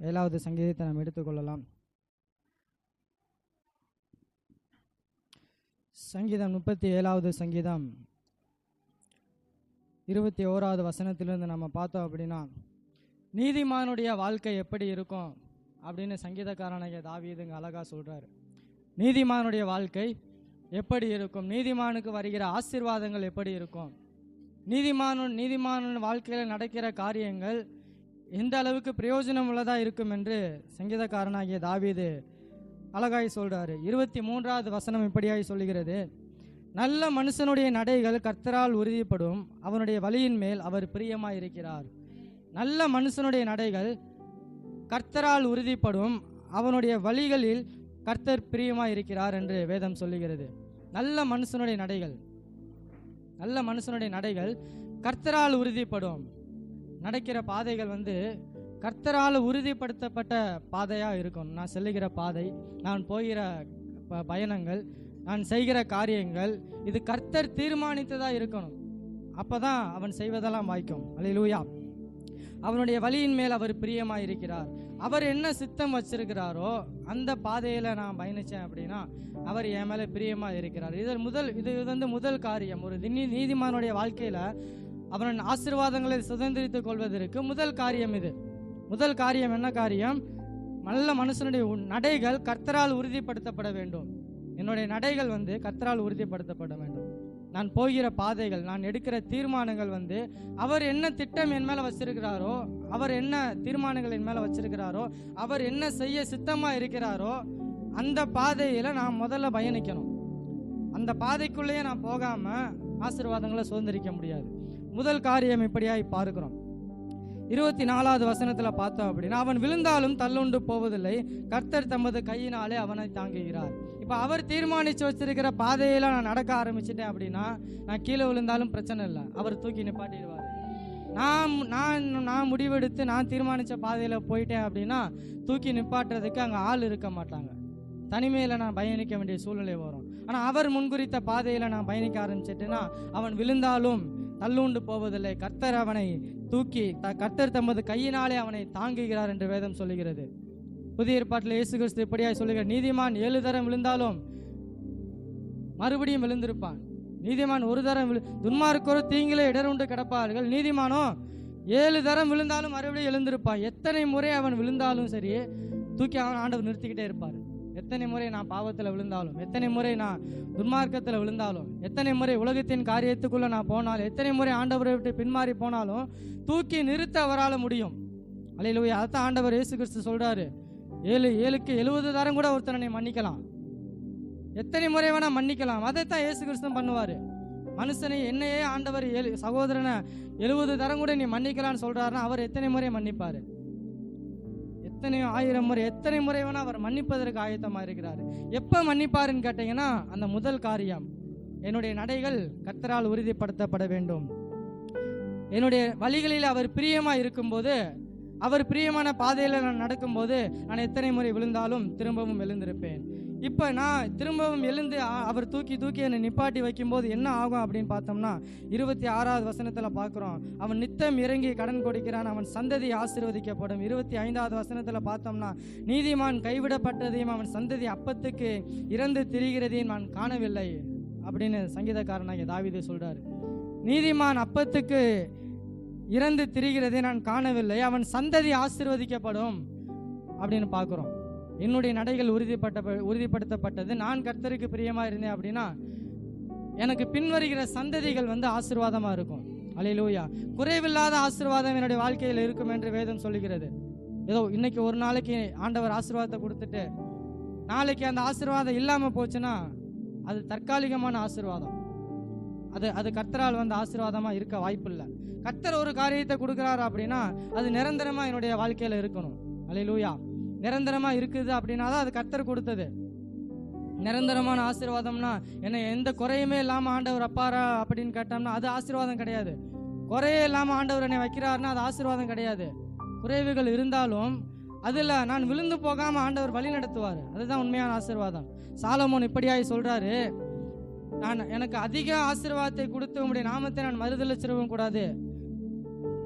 7வது சங்கீதத்தை நாம் எடுத்துக்கொள்ளலாம். சங்கீதம் 37வது சங்கீதம் 21வது வசனத்திலிருந்து நம்ம பார்த்தோம் அப்படின்னா, நீதிமானுடைய வாழ்க்கை எப்படி இருக்கும் அப்படின்னு சங்கீதக்காரனாகிய தாவீதுங்க அழகா சொல்றாரு. நீதிமானுடைய வாழ்க்கை எப்படி இருக்கும், நீதிமானுக்கு வருகிற ஆசீர்வாதங்கள் எப்படி இருக்கும், நீதிமான் வாழ்க்கையில் நடக்கிற காரியங்கள் எந்த அளவுக்கு பிரயோஜனம் உள்ளதா இருக்கும் என்று சங்கீதக்காரனாகிய தாவீது அழகாய் சொல்றாரு. 23வது வசனம் இப்படியாய் சொல்லுகிறது, நல்ல மனுஷனுடைய நடைகள் கர்த்தரால் உறுதிப்படும், அவனுடைய வழியின் மேல் அவர் பிரியமாய் இருக்கிறார். நல்ல மனுஷனுடைய நடைகள் கர்த்தரால் உறுதிப்படும், அவனுடைய வழிகளில் கர்த்தர் பிரியமாய் இருக்கிறார் என்று வேதம் சொல்லுகிறது. நல்ல மனுஷனுடைய நடைகள் கர்த்தரால் உறுதிப்படும். நடக்கிற பாதைகள் கர்த்தரால் உறுதிப்படுத்தப்பட்ட பாதையாக இருக்கும். நான் செல்லுகிற பாதை, நான் போகிற பயணங்கள், நான் செய்கிற காரியங்கள், இது கர்த்தர் தீர்மானித்ததாக இருக்கணும். அப்போதான் அவன் செய்வதெல்லாம் வாய்க்கும். அல்லேலூயா. அவனுடைய வழியின் மேல் அவர் பிரியமாக இருக்கிறார். அவர் என்ன சித்தம் வச்சிருக்கிறாரோ அந்த பாதையில் நான் பயணித்தேன் அப்படின்னா அவர் என் மேலே பிரியமாக இருக்கிறார். இது முதல் காரியம். ஒரு நீதிமானுடைய வாழ்க்கையில் அவன் ஆசீர்வாதங்களை சுதந்திரித்துக் கொள்வதற்கு முதல் காரியம் இது. முதல் காரியம் என்ன காரியம்? நல்ல மனுஷனுடைய நடைகள் கர்த்தரால் உறுதிப்படுத்தப்பட வேண்டும். என்னுடைய நடைகள் கர்த்தரால் உறுதிப்படுத்தப்பட வேண்டும். நான் போகிற பாதைகள், நான் எடுக்கிற தீர்மானங்கள் அவர் என்ன திட்டம் என் மேலே வச்சிருக்கிறாரோ, அவர் என்ன தீர்மானங்கள் என் மேலே வச்சிருக்கிறாரோ, அவர் என்ன செய்ய சித்தமாக இருக்கிறாரோ அந்த பாதையில் நான் முதல்ல பயணிக்கணும். அந்த பாதைக்குள்ளேயே நான் போகாமல் ஆசீர்வாதங்களை சுதந்திரிக்க முடியாது. முதல் காரியம் இப்படியாய் பார்க்கிறோம். 24வது வசனத்தில் பார்த்தோம் அப்படின்னா, அவன் விழுந்தாலும் தள்ளுண்டு போவதில்லை, கர்த்தர் தமது கையினாலே அவனை தாங்குகிறார். இப்போ அவர் தீர்மானித்து வச்சிருக்கிற பாதையில நான் நடக்க ஆரம்பிச்சிட்டேன் அப்படின்னா நான் கீழே விழுந்தாலும் பிரச்சனை இல்லை, அவர் தூக்கி நிப்பாட்டிடுவார். நான் முடிவெடுத்து நான் தீர்மானித்த பாதையில் போயிட்டேன் அப்படின்னா தூக்கி நிப்பாட்டுறதுக்கு அங்கே ஆள் இருக்க மாட்டாங்க. தனிமையில் நான் பயணிக்க வேண்டிய சூழ்நிலை வரும். ஆனால் அவர் முன்குறித்த பாதையில் நான் பயணிக்க ஆரம்பிச்சிட்டேன்னா அவன் விழுந்தாலும் தள்ளுண்டு போவதில்லை, கர்த்தர் அவனை தூக்கி கர்த்தர் தமது கையினாலே அவனை தாங்குகிறார் என்று வேதம் சொல்லுகிறது. புதிய ஏற்பாட்டில் இயேசு கிறிஸ்து இப்படியாய் சொல்லுகிறார், நீதிமான் 7 தரம் விழுந்தாலும் மறுபடியும் விழுந்திருப்பான். நீதிமான் ஒரு தரம் துன்மார்க்கோர் தீங்கிலே இடருண்டு கிடப்பார்கள், நீதிமானோ 7 தரம் விழுந்தாலும் மறுபடியும் எழுந்திருப்பான். எத்தனை முறை அவன் விழுந்தாலும் சரி தூக்கி அவன் ஆண்டவர் நிறுத்திக்கிட்டே இருப்பார். எத்தனை முறை நான் பாவத்தில் விழுந்தாலும், எத்தனை முறை நான் துன்மார்க்கத்தில் விழுந்தாலும், எத்தனை முறை உலகத்தின் காரியத்துக்குள்ளே நான் போனாலும், எத்தனை முறை ஆண்டவரை விட்டு பின்மாறி போனாலும் தூக்கி நிறுத்த அவரால் முடியும். அல்லேலூயா. அதான் ஆண்டவர் இயேசு கிறிஸ்து சொல்றாரு, 7க்கு 70 தரம் கூட ஒருத்தனை மன்னிக்கலாம், எத்தனை முறை வேணா மன்னிக்கலாம். அதைத்தான் இயேசு கிறிஸ்து பண்ணுவார். மனுஷனை என்னையே ஆண்டவர் சகோதரனை 70 தரம் கூட நீ மன்னிக்கலான்னு சொல்றாருன்னா அவர் எத்தனை முறை மன்னிப்பார்? எத்தனை 1000 முறை, எத்தனை முறை வேணா அவர் மன்னிப்பதற்கு ஆயத்தமாக இருக்கிறார். எப்போ மன்னிப்பாருன்னு கேட்டீங்கன்னா அந்த முதல் காரியம், என்னுடைய நடைகள் கர்த்தரால் உறுதிப்படுத்தப்பட வேண்டும். என்னுடைய வழிகளில் அவர் பிரியமாக இருக்கும்போது, அவர் பிரியமான பாதையில் நான் நடக்கும்போது நான் எத்தனை முறை விழுந்தாலும் திரும்பவும் எழுந்திருப்பேன். இப்போ நான் திரும்பவும் எழுந்து அவர் தூக்கி என்னை நிப்பாட்டி வைக்கும்போது என்ன ஆகும் அப்படின்னு பார்த்தோம்னா 26வது வசனத்தில் பார்க்குறோம், அவன் நித்தம் இறங்கி கடன் கொடுக்கிறான், அவன் சந்ததி ஆசீர்வதிக்கப்படும். 25வது வசனத்தில் பார்த்தோம்னா, நீதிமான் கைவிடப்பட்டதையும் அவன் சந்ததி அப்பத்துக்கு இறந்து திரிகிறதையும் நான் காணவில்லை அப்படின்னு சங்கீதக்காரனாகிய தாவீது சொல்றாரு. நீதிமான் அப்பத்துக்கு இறந்து திரிகிறதை நான் காணவில்லை, அவன் சந்ததி ஆசீர்வதிக்கப்படும் அப்படின்னு பார்க்குறோம். என்னுடைய நடைகள் உறுதிப்படுத்தப்பட்டது, நான் கர்த்தருக்கு பிரியமாக இருந்தேன் அப்படின்னா எனக்கு பின்வருகிற சந்ததிகள் ஆசீர்வாதமாக இருக்கும். அல்லேலூயா. குறைவில்லாத ஆசீர்வாதம் என்னுடைய வாழ்க்கையில் இருக்கும் என்று வேதம் சொல்லுகிறது. ஏதோ இன்னைக்கு ஒரு நாளைக்கு ஆண்டவர் ஆசீர்வாதத்தை கொடுத்துட்டு நாளைக்கு அந்த ஆசீர்வாதம் இல்லாமல் போச்சுன்னா அது தற்காலிகமான ஆசீர்வாதம், அது கர்த்தரால் ஆசீர்வாதமாக இருக்க வாய்ப்பு இல்லை. கர்த்தர் ஒரு காரியத்தை கொடுக்குறாரு அப்படின்னா அது நிரந்தரமாக என்னுடைய வாழ்க்கையில் இருக்கணும். அல்லேலூயா. நிரந்தரமாக இருக்குது அப்படின்னா தான் அது கர்த்தர் கொடுத்தது. நிரந்தரமான ஆசீர்வாதம்னா என்ன, எந்த குறையுமே இல்லாமல் ஆண்டவர் அப்பாரா அப்படின்னு கேட்டோம்னா அது ஆசீர்வாதம் கிடையாது. குறையே இல்லாமல் ஆண்டவர் என்னை வைக்கிறாருன்னா அது ஆசீர்வாதம் கிடையாது. குறைவுகள் இருந்தாலும் அதில் நான் விழுந்து போகாமல் ஆண்டவர் வழி நடத்துவார், அதுதான் உண்மையான ஆசீர்வாதம். சாலமோன் இப்படியாய் சொல்றாரு, எனக்கு அதிக ஆசீர்வாதத்தை கொடுத்து உங்களுடைய நாமத்தை நான் மறுதலிச்சிடவும் கூடாது,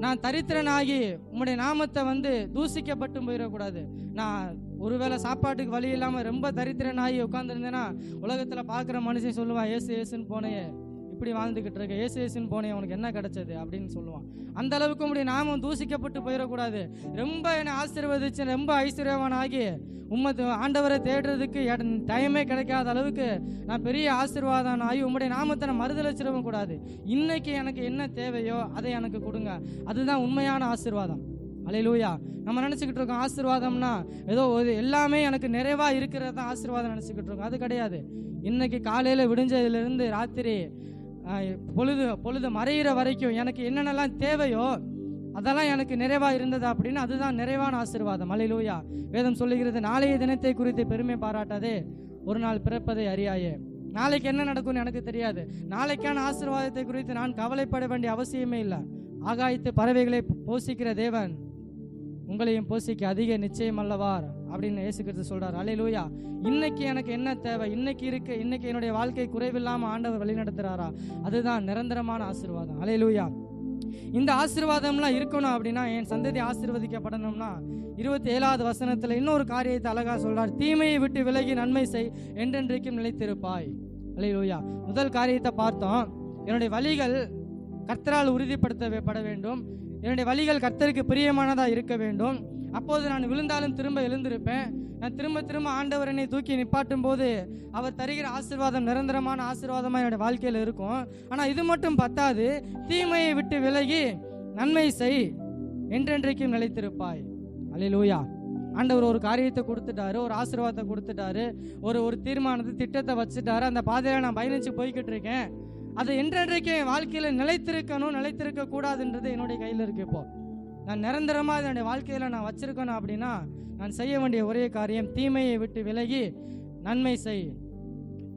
நான் தரித்திரனாகி உம்முடைய நாமத்தை தூசிக்கப்பட்டு போயிடக்கூடாது. நான் ஒருவேளை சாப்பாட்டுக்கு வழி இல்லாமல் ரொம்ப தரித்திரனாகி உட்காந்துருந்தேன்னா உலகத்தில் பார்க்குற மனுஷன் சொல்லுவான், ஏசு ஏசுன்னு போனேன், இப்படி வாழ்ந்துக்கிட்டு இருக்க, ஏசு ஏசுன்னு போனேன், உனக்கு என்ன கிடைச்சது அப்படின்னு சொல்லுவான். அந்த அளவுக்கு உம்முடைய நாமம் தூசிக்கப்பட்டு போயிடக்கூடாது. ரொம்ப என்னை ஆசீர்வதிச்சு ரொம்ப ஐஸ்வர்யவானாகி ஆண்டவரை தேடுறதுக்கு டைமே கிடைக்காத அளவுக்கு நான் பெரிய ஆசீர்வாதம் ஆகி உம்முடைய நாமத்தை நான் மறுதளிச்சிடவும் கூடாது. இன்னைக்கு எனக்கு என்ன தேவையோ அதை எனக்கு கொடுங்க. அதுதான் உண்மையான ஆசீர்வாதம். அல்லேலூயா. நம்ம நினச்சிக்கிட்டு இருக்கோம் ஆசீர்வாதம்னா ஏதோ எல்லாமே எனக்கு நிறைவா இருக்கிறது தான் ஆசீர்வாதம் நினச்சிக்கிட்டு இருக்கோம். அது கிடையாது. இன்னைக்கு காலையில் விடிஞ்சதுலேருந்து ராத்திரி பொழுது மறையிற வரைக்கும் எனக்கு என்னென்னலாம் தேவையோ அதெல்லாம் எனக்கு நிறைவா இருந்தது அப்படின்னு அதுதான் நிறைவான ஆசீர்வாதம். அல்லேலூயா. வேதம் சொல்லுகிறது, நாளைய தினத்தை குறித்து பெருமை பாராட்டாதே, ஒரு நாள் பிறப்பதை அறியாயே. நாளைக்கு என்ன நடக்கும்னு எனக்கு தெரியாது. நாளைக்கான ஆசீர்வாதத்தை குறித்து நான் கவலைப்பட வேண்டிய அவசியமே இல்லை. ஆகாயத்து பறவைகளை போஷிக்கிற தேவன் உங்களையும் போஷிக்க அதிக நிச்சயம் அல்லவார் அப்படின்னு இயேசு கிறிஸ்து சொல்றார். அல்லேலூயா. இன்னைக்கு எனக்கு என்ன தேவை, இன்னைக்கு என்னுடைய வாழ்க்கை குறைவில்லாம ஆண்டவர் வழிநடத்துறாரா, அதுதான் நிரந்தரமான ஆசீர்வாதம். அல்லேலூயா. இந்த ஆசீர்வாதம்லாம் இருக்கணும் அப்படின்னா, என் சந்ததி ஆசீர்வதிக்கப்படணும்னா 27வது வசனத்துல இன்னொரு காரியத்தை அழகா சொல்றார். தீமையை விட்டு விலகி நன்மை செய், என்றென்றைக்கும் நிலைத்திருப்பாய். அல்லேலூயா. முதல் காரியத்தை பார்த்தோம். என்னுடைய வழிகள் கர்த்தரால் உறுதிப்படுத்தப்பட வேண்டும். என்னுடைய வழிகள் கர்த்தருக்கு பிரியமானதாக இருக்க வேண்டும். அப்போது நான் விழுந்தாலும் திரும்ப எழுந்திருப்பேன். நான் திரும்ப ஆண்டவர் என்னை தூக்கி நிப்பாட்டும் போது அவர் தருகிற ஆசீர்வாதம் நிரந்தரமான ஆசீர்வாதமாக என்னுடைய வாழ்க்கையில் இருக்கும். ஆனால் இது மட்டும் பத்தாது, தீமையை விட்டு விலகி நன்மை செய், என்றென்றைக்கும் நிலைத்திருப்பாய். அல்லேலூயா. ஆண்டவர் ஒரு காரியத்தை கொடுத்துட்டாரு, ஒரு ஆசீர்வாதத்தை கொடுத்துட்டாரு, ஒரு தீர்மானத்தை திட்டத்தை வச்சுட்டாரு. அந்த பாதையில் நான் பயணிச்சு போய்கிட்டு இருக்கேன். அது என்றென்றைக்கு என் வாழ்க்கையில் நிலைத்திருக்க கூடாதுன்றது என்னுடைய கையில் இருக்கு. இப்போ நான் நிரந்தரமாக என்னுடைய வாழ்க்கையில் நான் வச்சிருக்கணும் அப்படின்னா நான் செய்ய வேண்டிய ஒரே காரியம் தீமையை விட்டு விலகி நன்மை செய்,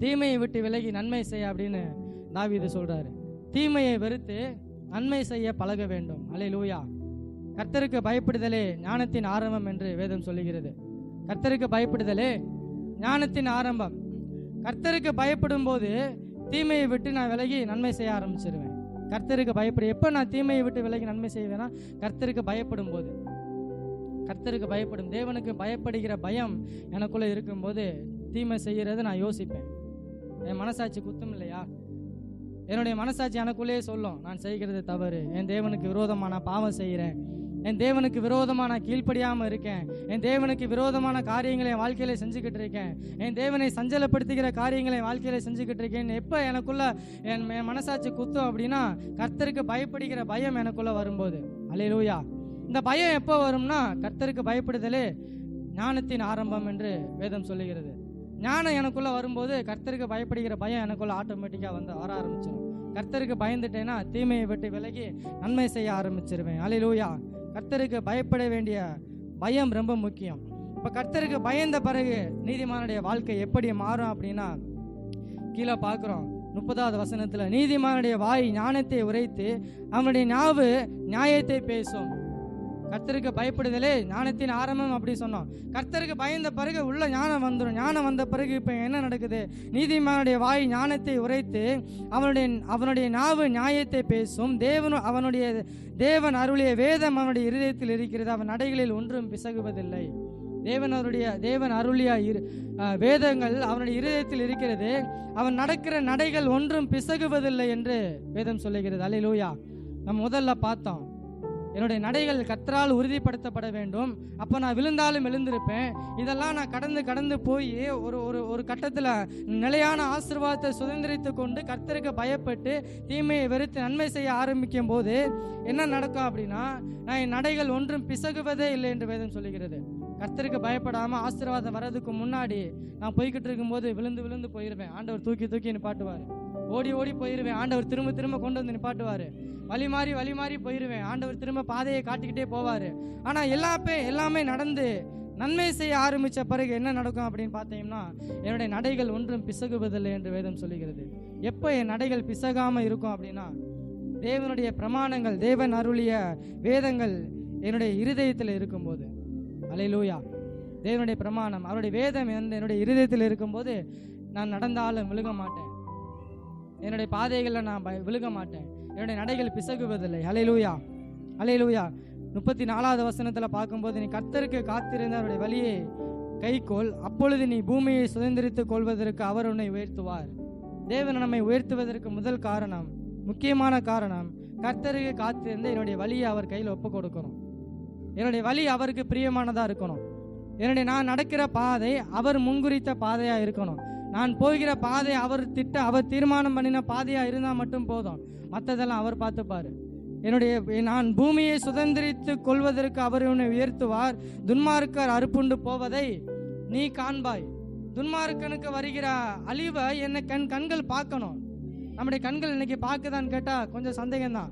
தீமையை விட்டு விலகி நன்மை செய் அப்படின்னு தாவீது சொல்றாரு. தீமையை வெறுத்து நன்மை செய்ய பழக வேண்டும். அல்லேலூயா. கர்த்தருக்கு பயப்படுதலே ஞானத்தின் ஆரம்பம் என்று வேதம் சொல்லுகிறது. கர்த்தருக்கு பயப்படுதலே ஞானத்தின் ஆரம்பம். கர்த்தருக்கு பயப்படும் போது தீமையை விட்டு நான் விலகி நன்மை செய்ய ஆரம்பிச்சிருவேன். கர்த்தருக்கு பயப்படு. எப்போ நான் தீமையை விட்டு விலகி நன்மை செய்வேன்னா கர்த்தருக்கு பயப்படும் போது. கர்த்தருக்கு பயப்படும், தேவனுக்கு பயப்படுகிற பயம் எனக்குள்ளே இருக்கும்போது தீமை செய்கிறது நான் யோசிப்பேன். என் மனசாட்சி குத்தம் இல்லையா? என்னுடைய மனசாட்சி எனக்குள்ளேயே சொல்லும், நான் செய்கிறது தவறு, என் தேவனுக்கு விரோதமாக நான் பாவம் செய்கிறேன், என் தேவனுக்கு விரோதமாக நான் கீழ்ப்படியாமல் இருக்கேன், என் தேவனுக்கு விரோதமான காரியங்களை என் வாழ்க்கையில செஞ்சுக்கிட்டு இருக்கேன், என் தேவனை சஞ்சலப்படுத்துகிற காரியங்களை என் வாழ்க்கையில செஞ்சுக்கிட்டு இருக்கேன். எப்போ எனக்குள்ள என் மனசாட்சி குத்தும் அப்படின்னா கர்த்தருக்கு பயப்படுகிற பயம் எனக்குள்ள வரும்போது. அல்லேலூயா. இந்த பயம் எப்போ வரும்னா கர்த்தருக்கு பயப்படுதலே ஞானத்தின் ஆரம்பம் என்று வேதம் சொல்லுகிறது. ஞானம் எனக்குள்ள வரும்போது கர்த்தருக்கு பயப்படுகிற பயம் எனக்குள்ள ஆட்டோமேட்டிக்காக வர ஆரம்பிச்சிடும். கர்த்தருக்கு பயந்துட்டேன்னா தீமையை விட்டு விலகி நன்மை செய்ய ஆரம்பிச்சிருவேன். அல்லேலூயா. கர்த்தருக்கு பயப்பட வேண்டிய பயம் ரொம்ப முக்கியம். இப்போ கர்த்தருக்கு பயந்த பிறகு நீதிமானுடைய வாழ்க்கை எப்படி மாறும் அப்படின்னா கீழே பார்க்குறோம் 30வது வசனத்தில், நீதிமானுடைய வாய் ஞானத்தை உரைத்து அவனுடைய நாவு நியாயத்தை பேசும். கர்த்தருக்கு பயப்படுதலே ஞானத்தின் ஆரம்பம் அப்படி சொன்னோம். கர்த்தருக்கு பயந்த பிறகு உள்ள ஞானம் வந்துடும். ஞானம் வந்த பிறகு இப்போ என்ன நடக்குது? நீதிமானுடைய வாய் ஞானத்தை உரைத்து அவனுடைய நாவு நியாயத்தை பேசும். தேவன் அருளிய வேதம் அவனுடைய இருதயத்தில் இருக்கிறது, அவன் நடைகளில் ஒன்றும் பிசகுவதில்லை. தேவன் அருளிய வேதங்கள் அவனுடைய இருதயத்தில் இருக்கிறது, அவன் நடக்கிற நடைகள் ஒன்றும் பிசகுவதில்லை என்று வேதம் சொல்லுகிறது. அல்லேலூயா. நம்ம முதல்ல பார்த்தோம், என்னுடைய நடைகள் கர்த்தரால் உறுதிப்படுத்தப்பட வேண்டும். அப்போ நான் விழுந்தாலும் எழுந்திருப்பேன். இதெல்லாம் நான் கடந்து போய் ஒரு கட்டத்தில் நிலையான ஆசீர்வாதத்தை சுதந்திரித்து கொண்டு கர்த்தருக்கு பயப்பட்டு தீமையை வெறுத்து நன்மை செய்ய ஆரம்பிக்கும் போது என்ன நடக்கும் அப்படின்னா என் நடைகள் ஒன்றும் பிசகுவதே இல்லை என்று வேதம் சொல்லுகிறது. கர்த்தருக்கு பயப்படாமல் ஆசீர்வாதம் வர்றதுக்கு முன்னாடி நான் போய்கிட்டு இருக்கும்போது விழுந்து போயிடுவேன். ஆண்டவர் தூக்கி நிப்பாட்டுவார். ஓடி போயிடுவேன். ஆண்டவர் திரும்ப கொண்டு வந்து நிப்பாட்டுவார். வழி மாறி போயிடுவேன். ஆண்டவர் திரும்ப பாதையை காட்டிக்கிட்டே போவார். ஆனால் எல்லாமே நடந்து நன்மை செய்ய ஆரம்பித்த பிறகு என்ன நடக்கும் அப்படின்னு பார்த்தீங்கன்னா என்னுடைய நடைகள் ஒன்றும் பிசகுவதில்லை என்று வேதம் சொல்லுகிறது. எப்போ என் நடைகள் பிசகாமல் இருக்கும் அப்படின்னா தேவனுடைய பிரமாணங்கள், தேவன் அருளிய வேதங்கள் என்னுடைய இருதயத்தில் இருக்கும்போது. அல்லேலூயா. தேவனுடைய பிரமாணம், அவருடைய வேதம் என்னுடைய இருதயத்தில் இருக்கும்போது நான் நடந்தாலும் விழுக மாட்டேன். என்னுடைய பாதைகளில் நான் விழுக மாட்டேன். என்னுடைய நடைகள் பிசகுவதில்லை. அல்லேலூயா. அல்லேலூயா. 34வது வசனத்துல பார்க்கும்போது, நீ கர்த்தருக்கு காத்திருந்த அவருடைய வழியை கைக்கோள், அப்பொழுது நீ பூமியை சுதந்திரித்துக் கொள்வதற்கு அவர் உன்னை உயர்த்துவார். தேவன் நம்மை உயர்த்துவதற்கு முதல் காரணம், முக்கியமான காரணம், கர்த்தருக்கு காத்திருந்து என்னுடைய வழியை அவர் கையில் ஒப்பு கொடுக்கணும். என்னுடைய வழி அவருக்கு பிரியமானதா இருக்கணும். நான் நடக்கிற பாதை அவர் முன்குறித்த பாதையா இருக்கணும். நான் போகிற பாதை அவர் தீர்மானம் பண்ணின பாதையா இருந்தா மட்டும் போதும், மற்றதெல்லாம் அவர் பார்த்துப்பாரு. நான் பூமியை சுதந்திரித்துக் கொள்வதற்கு அவர் உன்னை உயர்த்துவார். துன்மார்க்கர் அறுப்புண்டு போவதை நீ காண்பாய். துன்மார்க்கனுக்கு வருகிற அழிவை என்ன கண்கள் பார்க்கணும். நம்முடைய கண்கள் இன்னைக்கு பார்க்குதான்னு கேட்டா கொஞ்சம் சந்தேகம்தான்.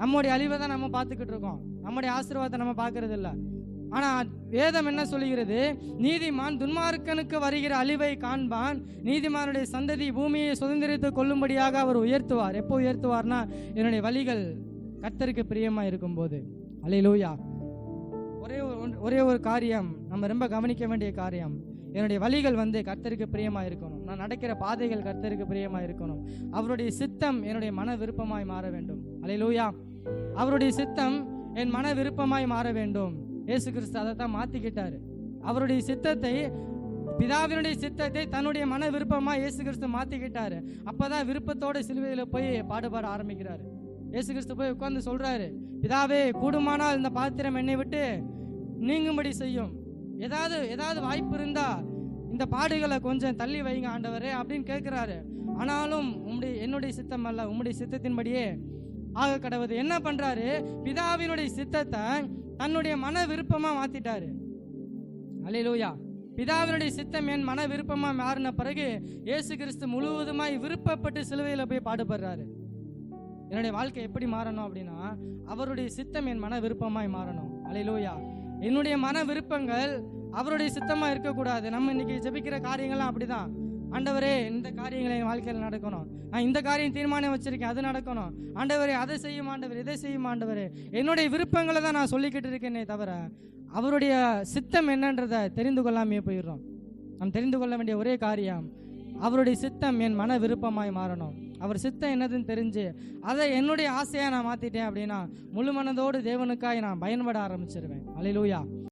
நம்முடைய அழிவை தான் நம்ம பார்த்துக்கிட்டு இருக்கோம், நம்முடைய ஆசீர்வாதத்தை நம்ம பார்க்கறது இல்லை. ஆனா வேதம் என்ன சொல்லுகிறது? நீதிமான் துன்மார்க்கனுக்கு வருகிற அழிவை காண்பான், நீதிமானுடைய சந்ததி பூமியை சுதந்திரித்துக் கொள்ளும்படியாக அவர் உயர்த்துவார். எப்போ உயர்த்துவார்னா, என்னுடைய வழிகள் கர்த்தருக்கு பிரியமா இருக்கும் போது. அல்லேலூயா. ஒரே ஒரு காரியம் நம்ம ரொம்ப கவனிக்க வேண்டிய காரியம், என்னுடைய வழிகள் கர்த்தருக்கு பிரியமா இருக்கணும். நான் நடக்கிற பாதைகள் கர்த்தருக்கு பிரியமா இருக்கணும். அவருடைய சித்தம் என்னுடைய மன விருப்பமாய் மாற வேண்டும். அல்லேலூயா. அவருடைய சித்தம் என் மன விருப்பமாய் மாற வேண்டும். இயேசு கிறிஸ்து அதை தான் மாத்திக்கிட்டாரு. அவருடைய சித்தத்தை, பிதாவினுடைய சித்தத்தை தன்னுடைய மன விருப்பமா இயேசு கிறிஸ்து மாத்திக்கிட்டாரு. அப்பதான் விருப்பத்தோட சிலுவையில போய் பாடுபாட ஆரம்பிக்கிறாரு. இயேசு கிறிஸ்து போய் உட்கார்ந்து சொல்றாரு, பிதாவே கூடுமானால் இந்த பாத்திரம் என்னை விட்டு நீங்கும்படி செய்யும். ஏதாவது வாய்ப்பு இருந்தா இந்த பாடுகளை கொஞ்சம் தள்ளி வைங்க ஆண்டவரே அப்படின்னு கேட்கிறாரு. ஆனாலும் என்னுடைய சித்தம் அல்ல, உம்முடைய சித்தத்தின்படியே ஆக கடவுது. என்ன பண்றாரு? பிதாவினுடைய சித்தத்தை தன்னுடைய மன விருப்பமா மாத்திட்டாரு. அல்லேலூயா. பிதாவினுடைய சித்தம் என் மன விருப்பமா மாறின பிறகு இயேசு கிறிஸ்து முழுவதுமாய் விருப்பப்பட்டு சிலுவையில போய் பாடுபடுறாரு. என்னுடைய வாழ்க்கை எப்படி மாறணும் அப்படின்னா, அவருடைய சித்தம் என் மன விருப்பமாய் மாறணும். அல்லேலூயா. என்னுடைய மன விருப்பங்கள் அவருடைய சித்தமா இருக்கக்கூடாது. நம்ம இன்னைக்கு ஜெபிக்கிற காரியங்கள்லாம் அப்படிதான். ஆண்டவரே, இந்த காரியங்களை என் வாழ்க்கையில் நடக்கணும், நான் இந்த காரியம் தீர்மானம் வச்சிருக்கேன், அது நடக்கணும். ஆண்டவரே, அதை செய்யும் ஆண்டவர், இதை செய்யும் ஆண்டவரே. என்னுடைய விருப்பங்களை தான் நான் சொல்லிக்கிட்டு இருக்கேனே தவிர அவருடைய சித்தம் என்னன்றதை தெரிந்து கொள்ளாமே போயிடுறோம். நாம் தெரிந்து கொள்ள வேண்டிய ஒரே காரியம், அவருடைய சித்தம் என் மன விருப்பமாய் மாறணும். அவர் சித்தம் என்னதுன்னு தெரிஞ்சு அதை என்னுடைய ஆசையா நான் மாத்திட்டேன் அப்படின்னா முழு மனதோடு தேவனுக்காய் நான் பயன்பட ஆரம்பிச்சிருவேன். அல்லேலூயா.